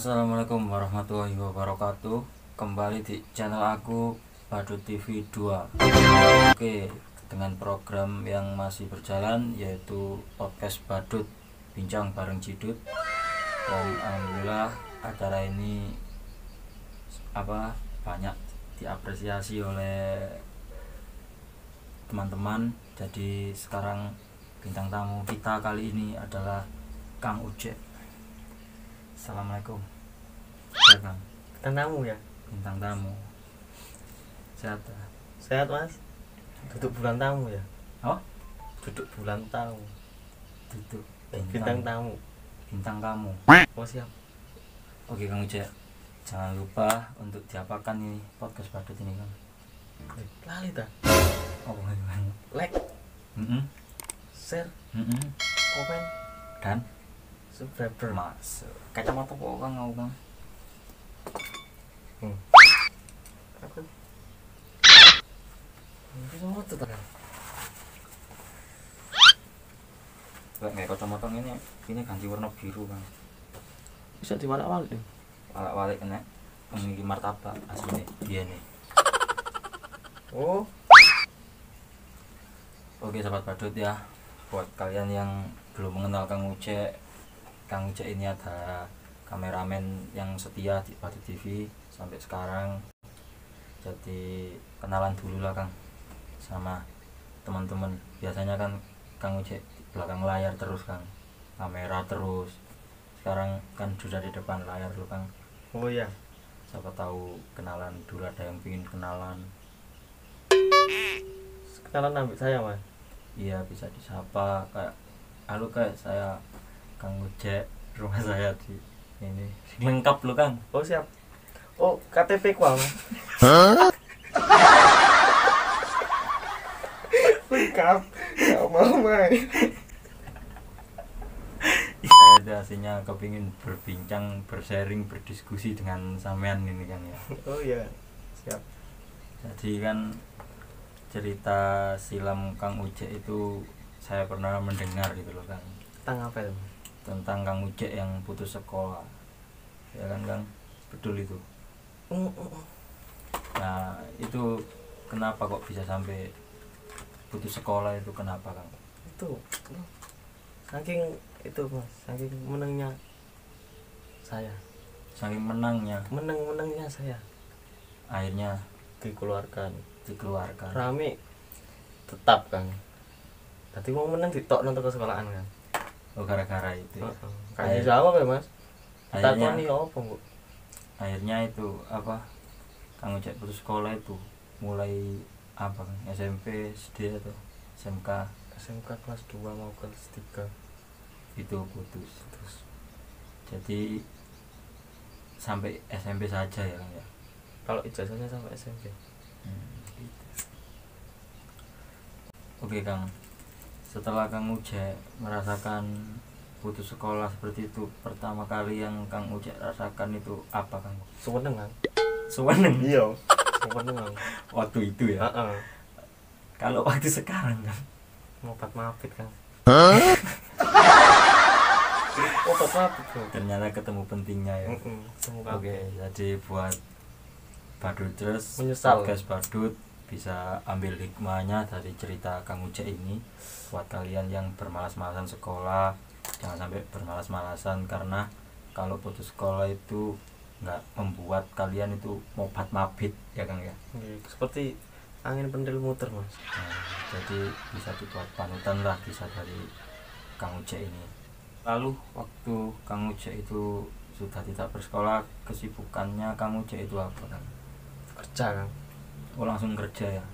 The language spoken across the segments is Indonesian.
Assalamualaikum warahmatullahi wabarakatuh. Kembali di channel aku Badut TV 2. Oke, dengan program yang masih berjalan yaitu podcast Badut Bincang bareng Cidut. Dan alhamdulillah acara ini banyak diapresiasi oleh teman-teman. Jadi sekarang bintang tamu kita kali ini adalah Kang Ucek. Assalamualaikum. Ya, Kang. Bintang tamu ya? Bintang tamu. Sehat ya? Sehat mas? Duduk bulan tamu ya? Oh? Duduk bulan tamu. Duduk Bintang tamu. Bintang kamu. Oh siap. Oke Kang Ucek, jangan lupa untuk diapakan ini podcast Badut ini Kang. Lali dah. Oh bagaimana? Like, share, komen, Dan subscriber. mas kacamata kok Kang ngau Kang. Aku. Ini semua tuh kan. Kayak kacamata ini ganti warna biru Kang. Bisa diwalak-walik deh. Walak-walik kena memiliki martabak aslinya dia nih. Oh. Oke sahabat Badut ya, buat kalian yang belum mengenal Kang Ucek ini ada kameramen yang setia di Badut TV sampai sekarang. Jadi kenalan dulu lah Kang sama teman-teman. Biasanya kan Kang Ucek di belakang layar terus Kang, kamera terus. Sekarang kan sudah di depan layar loh Kang. Oh iya. Siapa tahu kenalan dulu, ada yang pingin kenalan. Kenalan ambil saya mas. Iya bisa disapa kayak halo kayak saya Kang Ucek, rumah saya di ini lengkap lo Kang. Oh siap. Oh KTP ku mas. Lengkap. Gak mau mas. Saya ada aslinya kepingin berbincang, bersharing, berdiskusi dengan sampean ini kan ya. Oh iya. Siap. Jadi kan cerita silam Kang Ucek itu saya pernah mendengar gitu loh Kang. Tentang apa itu? Tentang Kang Ucek yang putus sekolah. Ya kan Kang? Betul itu. Nah, itu kenapa kok bisa sampai putus sekolah itu kenapa Kang? Itu saking itu mas, saking menangnya saya. Saking menangnya Saya akhirnya dikeluarkan rame tetap kan. Tadi mau menang ditok nonton ke sekolahan kan. Oh gara-gara itu ya. Kayak jawab ya mas. Akhirnya Takoni apa bu? akhirnya itu Kang Ucek putus sekolah itu mulai apa Kang? SMP, SD atau SMK? SMK kelas 2 mau kelas 3 Itu putus. Jadi sampai SMP saja ya Kang ya. Kalau ijazahnya sampai SMP. Gitu. Oke Kang, setelah Kang Ucek merasakan putus sekolah seperti itu, pertama kali yang Kang Ucek rasakan itu apa Kang? Seweneng kan? Seweneng. Iya. Seweneng kan? Waktu itu ya. Kalau waktu sekarang kan Mapit kan? Mapit tuh. ternyata ketemu pentingnya ya. Oke, jadi buat Badut terus menyesal podcast Badut bisa ambil hikmahnya dari cerita Kang Ucek ini. Buat kalian yang bermalas-malasan sekolah, jangan sampai bermalas-malasan, karena kalau putus sekolah itu nggak membuat kalian itu mobat mabit ya Kang ya. Seperti angin pendil muter mas. Jadi bisa dibuat panutan lah kisah dari Kang Ucek ini. Lalu waktu Kang Ucek itu sudah tidak bersekolah, kesibukannya Kang Ucek itu apa Kang? Kerja kan? Oh langsung kerja ya?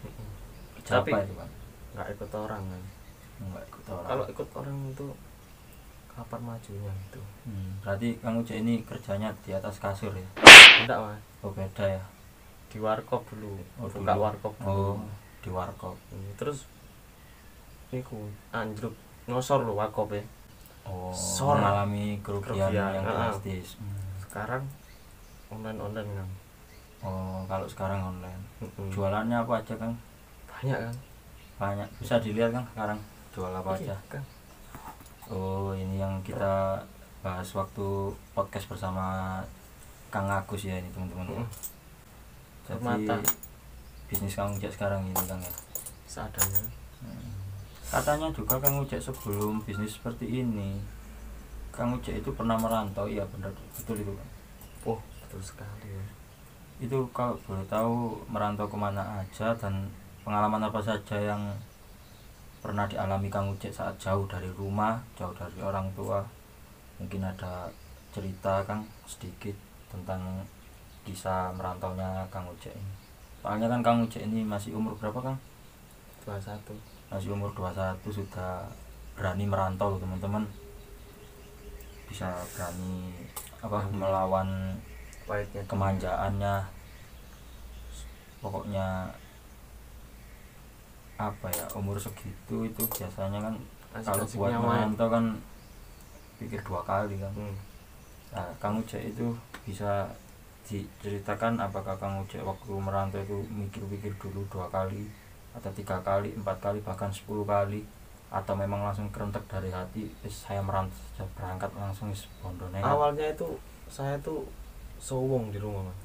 Kerja Tapi apa itu Kang? nggak ikut orang kan? Nggak ikut orang. Kalau ikut orang itu kapan majunya itu? Berarti Kang Ucek ini kerjanya di atas kasur ya? Enggak mas. Oh beda ya? Di warkop dulu. Buka warkop dulu. Oh di warkop. Terus niku anjlok ngosor lho warkop ya. Oh Sor. mengalami kerugian yang Kerugian, drastis. Sekarang online kan. Oh kalau sekarang online. Jualannya apa aja Kang? Banyak kan? Banyak, bisa dilihat Kang sekarang jual apa aja. Kan? Oh ini yang kita bahas waktu podcast bersama Kang Agus ya ini teman-teman. Jadi Mata. bisnis Kang Ucek sekarang ini Kang ya. Seadanya. Katanya juga Kang Ucek sebelum bisnis seperti ini, Kang Ucek itu pernah merantau, iya benar betul itu Kang. Oh betul sekali ya. Itu kalau boleh tahu merantau kemana aja dan pengalaman apa saja yang pernah dialami Kang Ucek saat jauh dari rumah, jauh dari orang tua. Mungkin ada cerita Kang sedikit tentang kisah merantaunya Kang Ucek ini. Soalnya kan Kang Ucek ini masih umur berapa Kang? 21. Masih umur 21 sudah berani merantau loh teman-teman. Bisa berani melawan Pahitnya kemanjaannya, pokoknya apa ya, umur segitu itu biasanya kan kalau buat merantau kan pikir 2 kali kan. Nah, Kang Ucek itu bisa diceritakan apakah Kang Ucek waktu merantau itu mikir-pikir dulu 2 kali atau 3 kali, 4 kali, bahkan 10 kali, atau memang langsung kerentek dari hati, saya merantau saja, berangkat langsung bondone. Awalnya itu saya tuh sowong di rumah Mas.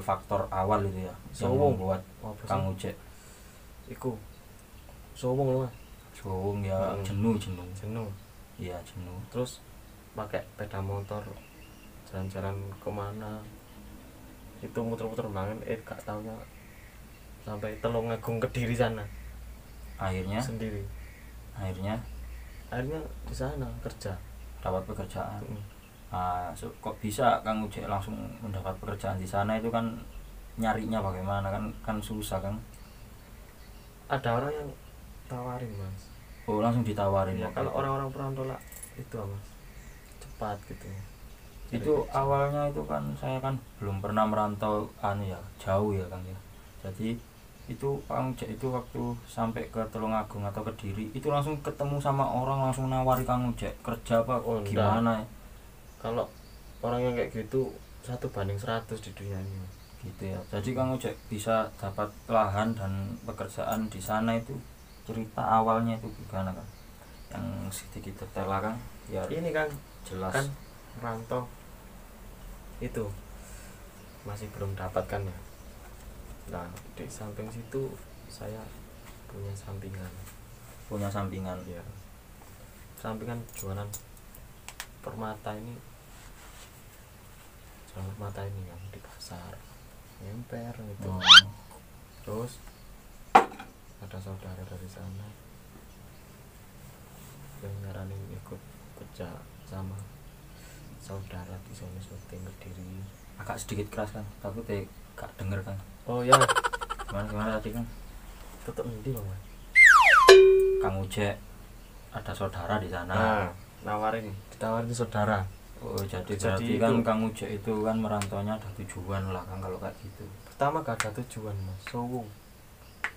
Faktor awal itu ya yang membuat Kang Ucek iku sowong loh Mas. sowong ya. Jenuh iya jenuh. Terus pakai sepeda motor jalan-jalan kemana itu muter-muter banget, gak taunya sampai Tulungagung Kediri sana. Akhirnya di sana kerja, dapat pekerjaan. Kok bisa Kang Ucek langsung mendapat pekerjaan di sana? Itu kan nyarinya bagaimana kan susah kan. Ada orang yang tawarin Mas. Oh langsung ditawarin ya, kalau orang-orang perantau lah itu Mas cepat gitu. Itu awalnya itu kan saya kan belum pernah merantau jauh ya Kang ya. Jadi itu Kang Ucek itu waktu sampai ke Tulungagung atau Kediri itu langsung ketemu sama orang, langsung nawari Kang Ucek kerja apa gimana ya? Kalau orang yang kayak gitu 1:100 di dunia ini gitu ya. Jadi Kang Ucek bisa dapat lahan dan pekerjaan di sana, itu cerita awalnya itu gimana Kang? Yang sedikit detail lah Kang biar ini Kang jelas. Kan merantau itu masih belum dapatkan ya. Nah di samping situ saya punya sampingan ya, sampingan jualan permata ini kan di pasar ngemper gitu. Terus ada saudara dari sana yang nyaranin ikut kerja sama saudara di sana syuting Kediri. Agak sedikit keras kan, tapi gak denger kan. Oh ya, gimana tadi kan? tetep nanti loh Mas. Kang Ucek ada saudara di sana. Ditawarin saudara. Oh jadi berarti kan Kang Ucek itu kan merantaunya ada tujuan lah Kang kalau kayak gitu. Pertama gak ada tujuan Mas, sowong.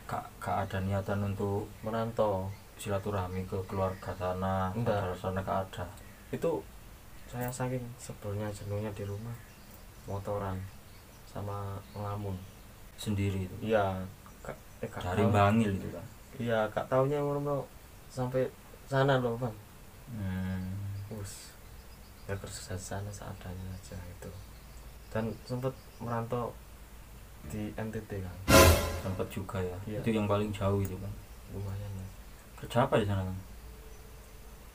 Gak ada niatan untuk merantau, silaturahmi ke keluarga sana. Enggak. Sana gak ada. Itu saya saking sebelnya jenuhnya di rumah, motoran sama ngelamun sendiri itu. Iya, dari Bangil itu kan. Iya, gak taunya ngono sampai sana loh Bang. Ya kerja sana seadanya aja itu. Dan sempat merantau di NTT kan. Sempat juga ya. Iya. Itu yang paling jauh itu kan. Lumayan ya. Kerja apa di sana kan?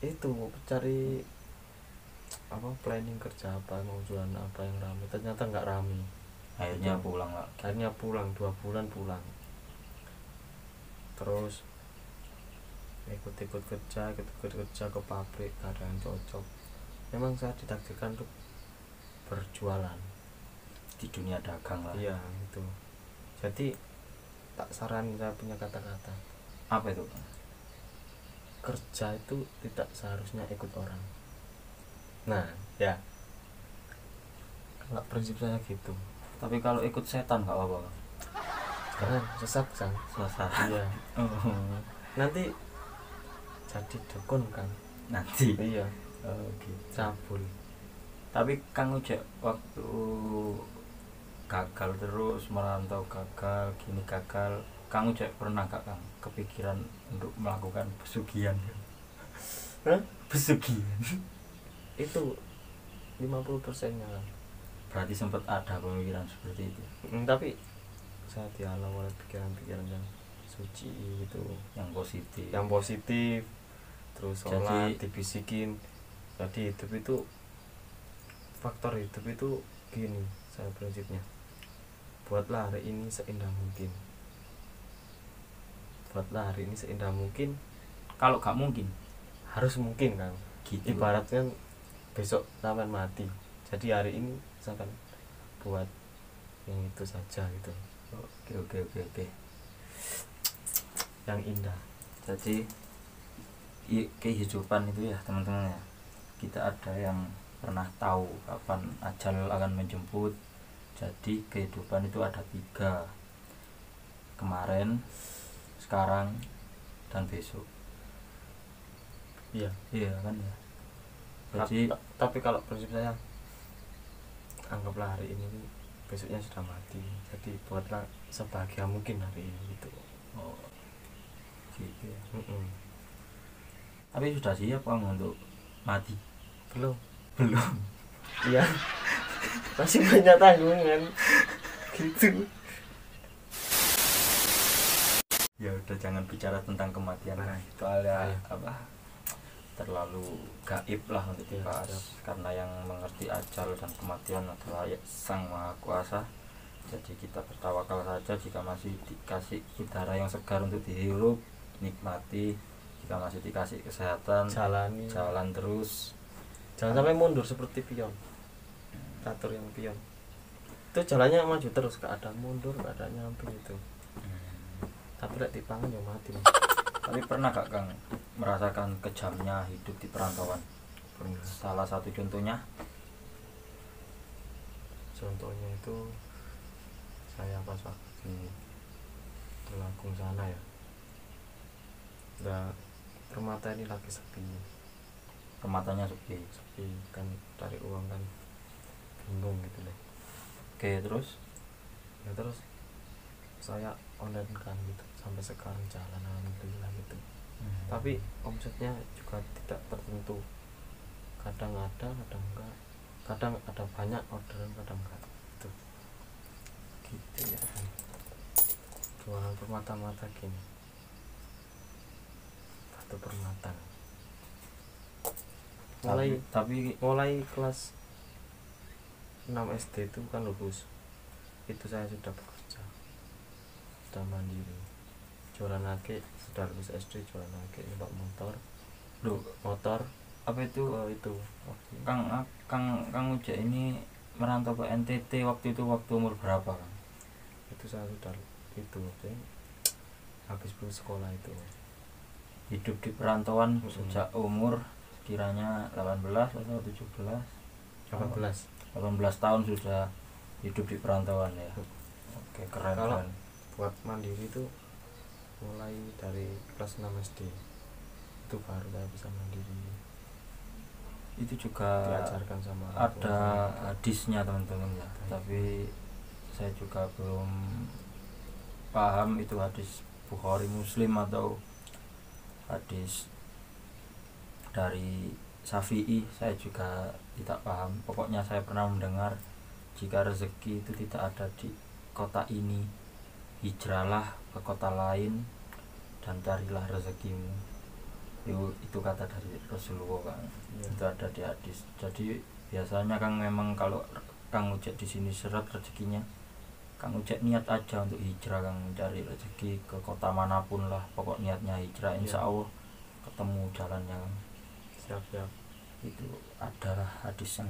Itu cari planning kerja apa, mau jualan apa yang rame. Ternyata nggak rame. Akhirnya pulang lah. 2 bulan pulang. Terus ikut kerja ke pabrik, gak ada yang cocok. Memang saya ditakdirkan untuk berjualan di dunia dagang lah. Iya itu. Jadi tak saran, saya punya kata-kata. Apa itu? Kerja itu tidak seharusnya ikut orang. Nah ya, kalau prinsip saya gitu. Tapi kalau ikut setan gak apa-apa Kan sesat kan? Sesat. Iya. Nanti jadi dukun kan? Nanti. Iya. Gitu. Cabul. Tapi Kang Ucek waktu gagal terus merantau, gagal Kang Ucek pernah gak Kang kepikiran untuk melakukan pesugihan? Hah? Pesugihan. itu 50%-nya kan. Berarti sempat ada pemikiran seperti itu Tapi saya dihalau oleh pikiran-pikiran yang suci gitu, yang positif. Terus sholat dibisikin, jadi hidup itu, faktor hidup itu gini, saya prinsipnya, buatlah hari ini seindah mungkin, buatlah hari ini seindah mungkin. kalau gak mungkin Harus mungkin kan, gitu. ibaratnya besok sampai mati, jadi hari ini misalkan buat yang itu saja gitu, Oke. yang indah. Jadi kehidupan itu ya teman-teman ya, kita ada yang pernah tahu kapan ajal akan menjemput. Jadi kehidupan itu ada 3, kemarin, sekarang, dan besok. Iya. Kan ya. Jadi Tapi kalau prinsip saya, anggaplah hari ini besoknya sudah mati, jadi buatlah sebahagia mungkin hari ini gitu. gitu ya. Tapi sudah siap kamu untuk mati? Belum. Iya. Masih banyak tanggungan gitu. Ya udah, jangan bicara tentang kematian. Soalnya apa, terlalu gaib lah untuk dibahas. Karena yang mengerti ajal dan kematian adalah Sang Maha Kuasa. Jadi kita bertawakal saja, jika masih dikasih udara yang segar untuk dihirup, nikmati. Jika masih dikasih kesehatan, jalan terus. Jangan sampai mundur seperti pion, catur yang pion itu jalannya maju terus, gak ada mundur, gak ada nyampe itu. Tapi lek dipangan ya mati. Tapi pernah gak Kang merasakan kejamnya hidup di perantauan? Pernah. Salah satu contohnya itu saya pas waktu di Tulungagung sana ya, udah Permata ini lagi sepi. Permatanya sepi Kan cari uang kan bingung gitu deh. Oke, terus saya online kan gitu, sampai sekarang jalan alhamdulillah gitu. Tapi omsetnya juga tidak tertentu, kadang ada, kadang enggak, kadang ada banyak orderan, kadang enggak gitu ya. Jualan permata-mata gini, batu permata. Mulai kelas 6 SD itu kan lulus, itu saya sudah bekerja, sudah mandiri, jualan ake. Sudah lulus SD jualan ake, nyepak motor apa itu? Itu Kang Uja ini merantau ke NTT waktu umur berapa Kang? Itu saya sudah itu habis lulus sekolah itu. Hidup di perantauan sejak umur kiranya 18 atau 17? 18 tahun sudah hidup di perantauan ya. Oke, keren. Kalau buat mandiri itu mulai dari kelas 6 SD itu baru saya bisa mandiri. Itu juga diajarkan sama ada hadisnya teman-teman ya. Tapi saya juga belum paham itu hadis Bukhari Muslim atau hadis dari Syafi'i, saya juga tidak paham. Pokoknya saya pernah mendengar, jika rezeki itu tidak ada di kota ini, hijrahlah ke kota lain dan carilah rezekimu. Itu kata dari Rasulullah kan. Itu ada di hadis. Jadi biasanya Kang, memang kalau Kang Ucek di sini seret rezekinya, Kang Ucek niat aja untuk hijrah, Kang, mencari rezeki ke kota manapun lah. Pokok niatnya hijrah, insya Allah ketemu jalannya, Kang. Siap. Itu ada hadis yang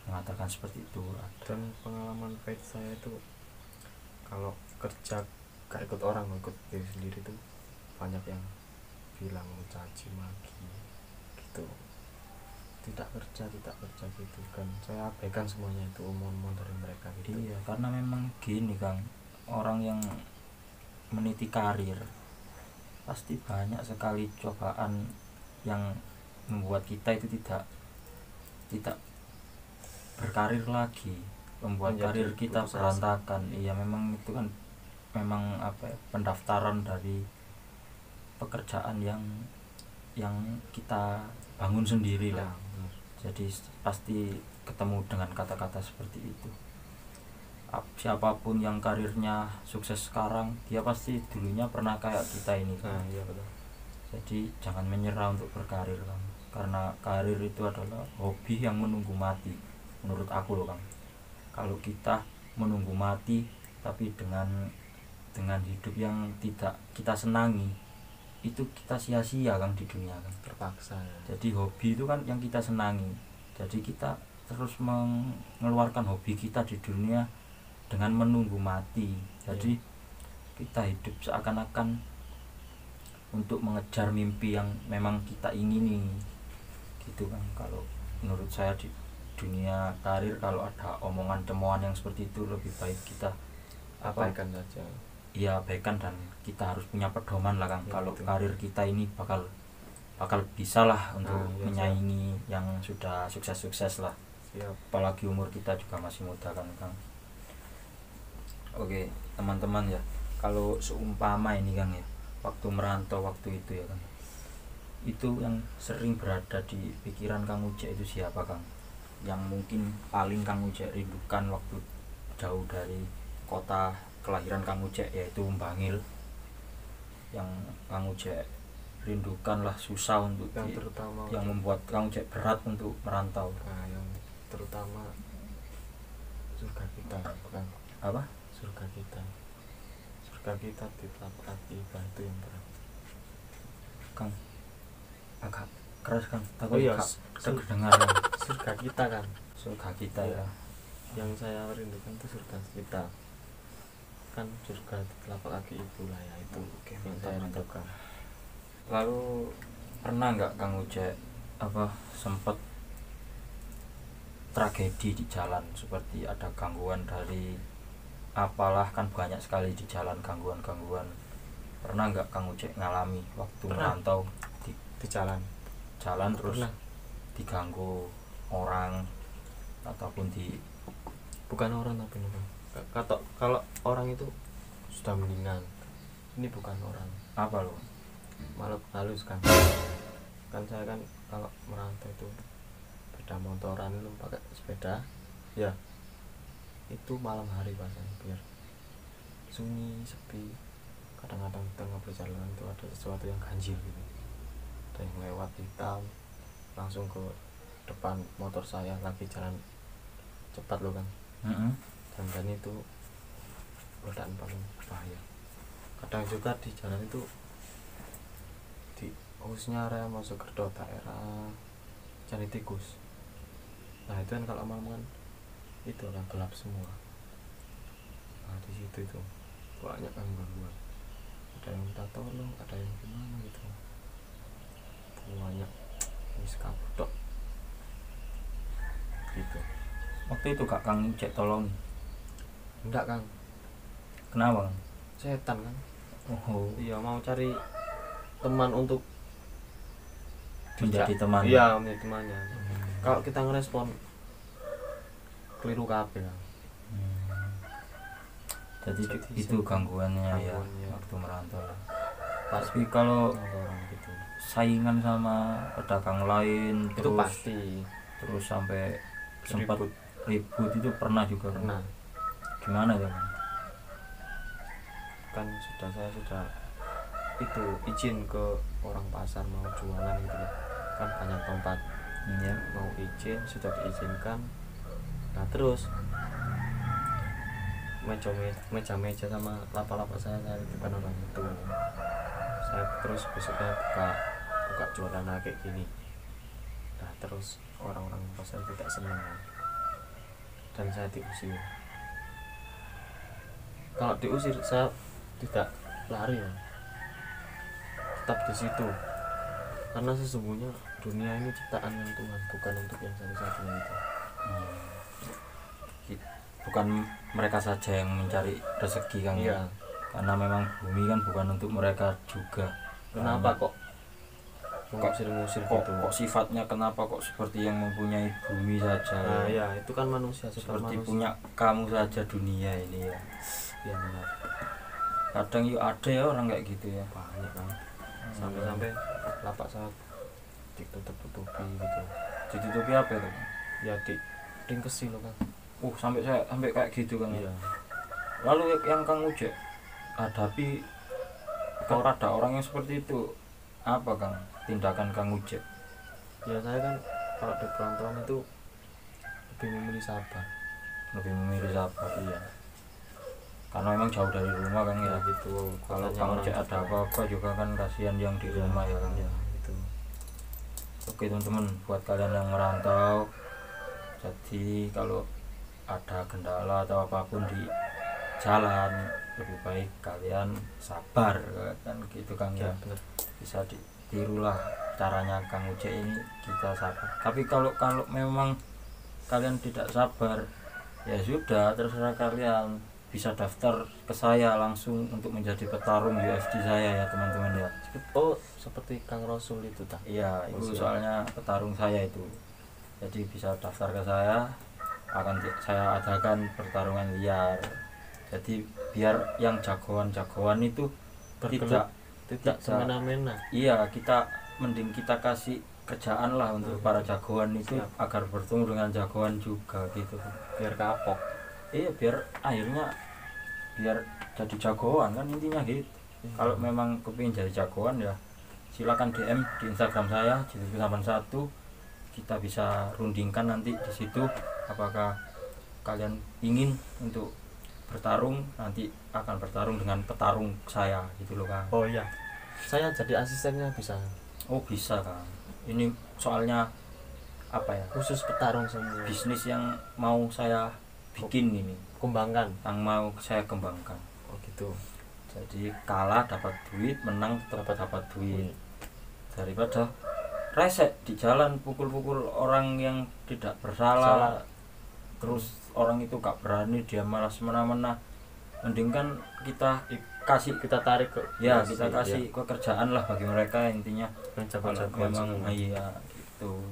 mengatakan seperti itu. Dan pengalaman pahit saya itu, kalau kerja gak ikut orang, ikut diri sendiri tuh banyak yang bilang, mencaci maki gitu, tidak kerja gitu kan. Saya abaikan semuanya itu, umum dari mereka gitu. Iya, karena memang gini Kang, orang yang meniti karir pasti banyak sekali cobaan yang membuat kita itu tidak berkarir lagi, membuat karir kita berantakan. Iya, memang itu kan memang apa ya, pendaftaran dari pekerjaan yang kita bangun sendiri lah. Jadi pasti ketemu dengan kata-kata seperti itu. Siapapun yang karirnya sukses sekarang, dia pasti dulunya pernah kayak kita ini. Nah, iya betul. Jadi jangan menyerah untuk berkarir Kang, karena karir itu adalah hobi yang menunggu mati menurut aku loh Kang. Kalau kita menunggu mati tapi dengan hidup yang tidak kita senangi, itu kita sia-sia Kang di dunia Kang. Terpaksa ya. Jadi hobi itu kan yang kita senangi, jadi kita terus mengeluarkan hobi kita di dunia dengan menunggu mati. Jadi kita hidup seakan-akan untuk mengejar mimpi yang memang kita ingini gitu kan. Kalau menurut saya di dunia karir, kalau ada omongan cemoan yang seperti itu, lebih baik kita abaikan saja. Iya, abaikan, dan kita harus punya pedoman lah Kang. Ya, kalau betul. Karir kita ini bakal bisa lah untuk menyaingi yang sudah sukses lah. Siap. Apalagi umur kita juga masih muda kan Kang. Oke teman-teman ya, kalau seumpama ini Kang ya, waktu merantau waktu itu ya Kang, itu yang sering berada di pikiran Kang Ucek itu siapa Kang? Yang mungkin paling Kang Ucek rindukan waktu jauh dari kota kelahiran Kang Ucek, yaitu Bangil. Yang Kang Ucek rindukan lah, susah untuk yang membuat Kang Ucek berat untuk merantau. Nah, yang terutama surga kita bukan apa? Surga kita di telapak kaki Batu yang berat. Kang agak keras Kang, takut iya, terdengar ya. Surga kita kan, surga kita ya. Yang saya rindukan itu surga kita kan, surga di telapak kaki ibu lah ya, itu yang saya rindukan. Lalu pernah nggak Kang Ucek sempat tragedi di jalan, seperti ada gangguan dari apalah, kan banyak sekali di jalan gangguan. Pernah nggak Kang Ucek ngalami waktu merantau di jalan terus diganggu orang ataupun bukan orang tapi kalau orang itu sudah meninggal, ini bukan orang. Apa loh? Makhluk halus kan saya kan kalau merantau itu sepeda motoran itu pakai sepeda ya, itu malam hari pasangan biar sunyi sepi. Kadang-kadang di tengah perjalanan itu ada sesuatu yang ganjil gitu, ada yang lewat hitam langsung ke depan motor saya, lagi jalan cepat loh kan. Dan itu godaan paling bahaya. Kadang juga di jalan itu di khususnya area Mojokerto daerah Candi Tikus. Nah itu kan kalau malam kan itu akan gelap semua. Nah di situ itu banyak gangguan. Ada yang minta tolong, ada yang gimana gitu. Banyak wis kabudok gitu. Waktu itu Kak Kang Ucek tolong? Enggak Kang. Kenapa Kang? Setan kan. Oh iya, mau cari teman untuk menjadi teman. Iya, menjadi temannya. Kalau kita ngerespon keliru kabeh Kang. Jadi itu gangguannya ya waktu merantau. Pasti kalau gitu. Saingan sama pedagang lain itu terus, pasti. Terus sampai sempat ribut itu pernah juga. Pernah. Gimana ya kan saya sudah itu izin ke orang pasar mau jualan gitu kan, banyak tempat ya. Mau izin sudah diizinkan. Nah terus meja sama lapa-lapa saya di depan orang itu. Saya terus besoknya buka jualan kayak gini. Nah terus orang-orang pasar tidak senang dan saya diusir. Kalau diusir saya tidak lari ya, tetap di situ, karena sesungguhnya dunia ini ciptaan yang Tuhan, bukan untuk yang satu-satunya itu. Bukan mereka saja yang mencari rezeki Kang. Iya. Karena memang bumi kan bukan untuk mereka juga. Kenapa kok mengusir-ngusir gitu? Kok sifatnya kenapa kok seperti yang mempunyai bumi saja? Nah ya itu kan manusia seperti punya kamu saja dunia ini ya. Ya benar. Kadang yuk ada ya orang kayak gitu ya. Banyak kan. Sampai lapak saya ditutup-tutupi gitu. ditutupi apa itu? Ya di ringkesi loh kan. Sampai kayak gitu kan. Iya. Lalu yang Kang Ucek hadapi kalau ada orang yang seperti itu, apa Kang tindakan Kang Ucek? Ya saya kan kalau di perantauan itu lebih memilih sabar. Iya, karena memang jauh dari rumah kan ya gitu. Kalau Kang Ucek ada apa-apa juga kan kasihan yang di rumah ya kan. Ya gitu. Oke teman-teman, buat kalian yang merantau, jadi kalau ada kendala atau apapun di jalan, lebih baik kalian sabar kan gitu Kang ya. Bener. Bisa ditirulah caranya Kang Ucek ini, kita sabar. Tapi kalau memang kalian tidak sabar, ya sudah, terserah kalian. Bisa daftar ke saya langsung untuk menjadi petarung UFC saya ya teman-teman ya. Seperti Kang Rasul itu tak? Iya, itu soalnya petarung saya itu. Jadi bisa daftar ke saya, akan saya adakan pertarungan liar. Jadi biar yang jagoan itu tidak semena-mena. Iya, mending kita kasih kerjaan lah untuk para jagoan itu. Siap. Agar bertemu dengan jagoan juga gitu. Biar kapok. Iya, biar akhirnya jadi jagoan kan intinya gitu. Kalau memang kepingin jadi jagoan ya silakan DM di Instagram saya @jitu91. Kita bisa rundingkan nanti di situ apakah kalian ingin untuk bertarung, nanti akan bertarung dengan petarung saya gitu loh Kang. Oh iya, saya jadi asistennya bisa? Bisa Kang, ini soalnya apa ya, khusus petarung semua, bisnis yang mau saya bikin ini, kembangkan, yang mau saya kembangkan. Gitu. Jadi kalah dapat duit, menang dapat duit. Daripada resek di jalan pukul-pukul orang yang tidak bersalah. Terus orang itu gak berani, dia malah semena-mena. Mending kan kita tarik ke kita kasih pekerjaan lah bagi mereka intinya. Kalau memang iya gitu.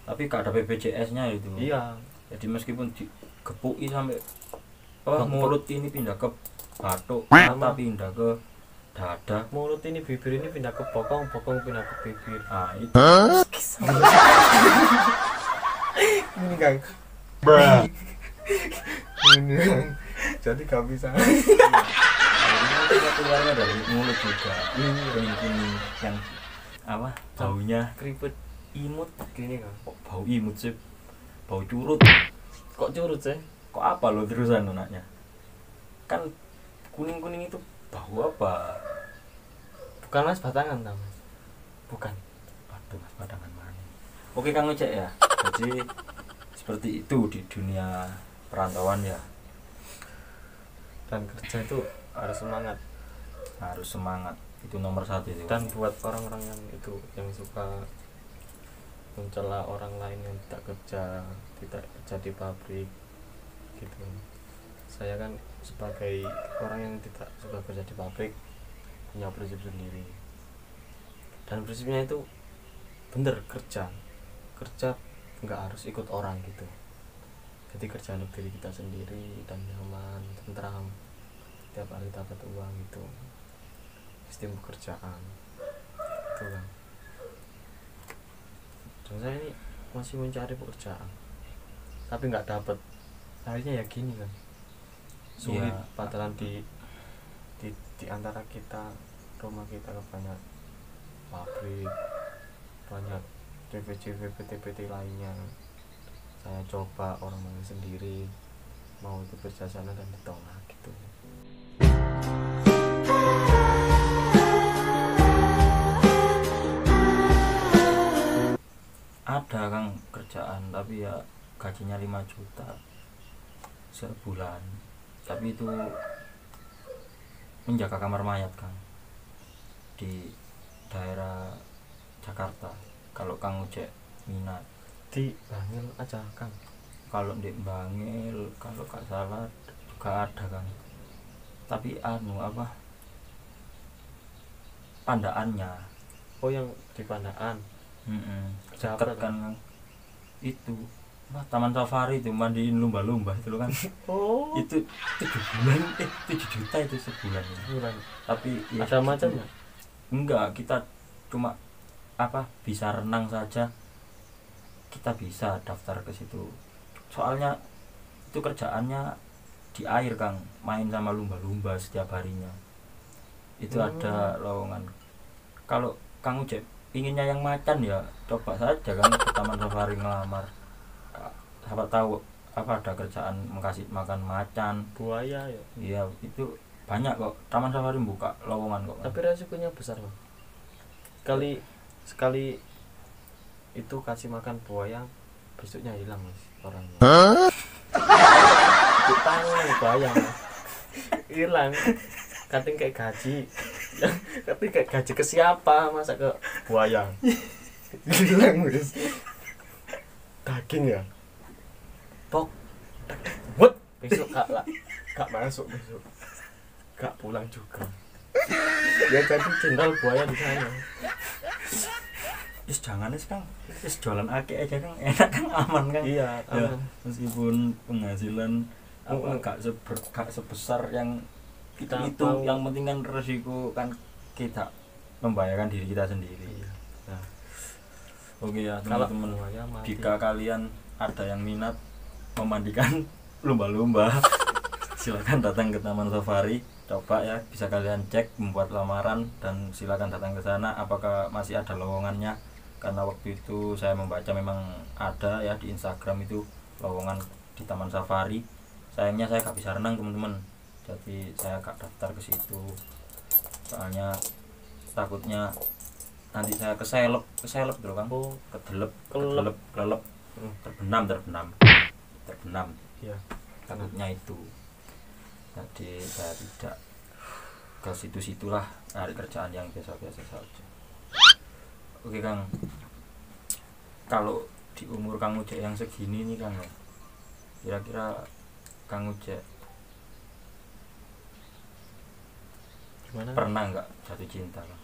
Tapi gak ada BPJS-nya itu. Iya. Jadi meskipun digepui sampai mulut ini pindah ke batuk, mata pindah ke dada, mulut ini, bibir ini pindah ke bokong pindah ke bibir. Itu. Ini Kang. Ini Kang. Jadi gak bisa. Kita keluarnya dari mulut juga. Ini yang apa? Baunya keriput imut gini Kang. Kok bau imut sih? Bau curut. Kok curut sih? Kok apa lo terusan anaknya? Kan kuning-kuning itu bau apa? Bukan Mas Batangan ta, Mas? Bukan. Aduh, Mas Batangan mana? Oke Kang Ucek ya. Jadi seperti itu di dunia perantauan ya. Dan kerja itu harus semangat. Itu nomor 1 itu. Dan buat orang-orang yang suka mencela orang lain yang tidak kerja di pabrik gitu. Saya kan sebagai orang yang tidak suka kerja di pabrik punya prinsip sendiri, dan prinsipnya itu bener, kerja nggak harus ikut orang gitu. Jadi kerja untuk diri kita sendiri dan nyaman, tentram, tiap hari dapat uang gitu, sistem pekerjaan itu kan. Dan saya ini masih mencari pekerjaan tapi nggak dapat, akhirnya ya gini kan, sulit ya. Padahal di antara kita, rumah kita banyak pabrik, banyak PT lainnya. Saya coba orang lain sendiri, mau ikut kerja sana dan ditolak gitu. Ada Kang kerjaan tapi ya gajinya 5 juta sebulan, tapi itu menjaga kamar mayat Kang di daerah Jakarta. Kalau Kang Ucek minat di Bangil aja Kang. Kalau di Bangil kalau gak salah juga ada Kang, tapi Pandaannya. Oh yang di Pandaan. Deket kan Kang. Itu taman safari itu, mandiin lumba-lumba itu loh kan. Itu 7 juta itu sebulan. Tapi ya, ada macamnya? Enggak, kita cuma bisa renang saja kita bisa daftar ke situ. Soalnya itu kerjaannya di air Kang, main sama lumba-lumba setiap harinya. Itu ada lowongan. Kalau Kang Ucek inginnya yang macan ya coba saja kan ke Taman Safari ngelamar. Siapa tahu apa ada kerjaan mengasih makan macan, buaya ya. Iya, itu banyak kok. Taman Safari buka lowongan kok. Tapi resikonya besar Bang. Sekali itu kasih makan buaya, besoknya hilang Mas orangnya. Utang buaya hilang. Kating kayak gaji. Kating kayak gaji ke siapa masa ke buaya. Hilang Mas. Daging ya. Pok. What? Besok gak masuk besok. Gak pulang juga. Ya jadi jenderal buaya di sana. Jangan Kang. Jualan akeh aja Kang, enak Kang, aman Kang. Iya, aman. Ya, meskipun penghasilan gak sebesar yang kita itu yang penting kan resiko kan kita membahayakan diri kita sendiri. Iya. Nah, oke ya teman-teman, jika kalian ada yang minat memandikan lumba-lumba silakan datang ke Taman Safari. Coba ya, bisa kalian cek, membuat lamaran, dan silakan datang ke sana apakah masih ada lowongannya. Karena waktu itu saya membaca memang ada ya di Instagram itu lowongan di Taman Safari. Sayangnya saya gak bisa renang teman-teman, jadi saya gak daftar ke situ. Soalnya takutnya nanti saya keselep dulu Kang. Kedelep, terbenam. Iya, Takutnya itu. Jadi saya tidak ke situ-situlah, cari kerjaan yang biasa-biasa saja. Oke Kang, kalau di umur Kang Ucek yang segini nih Kang, kira-kira Kang Ucek gimana? Pernah nggak jatuh cinta Kang?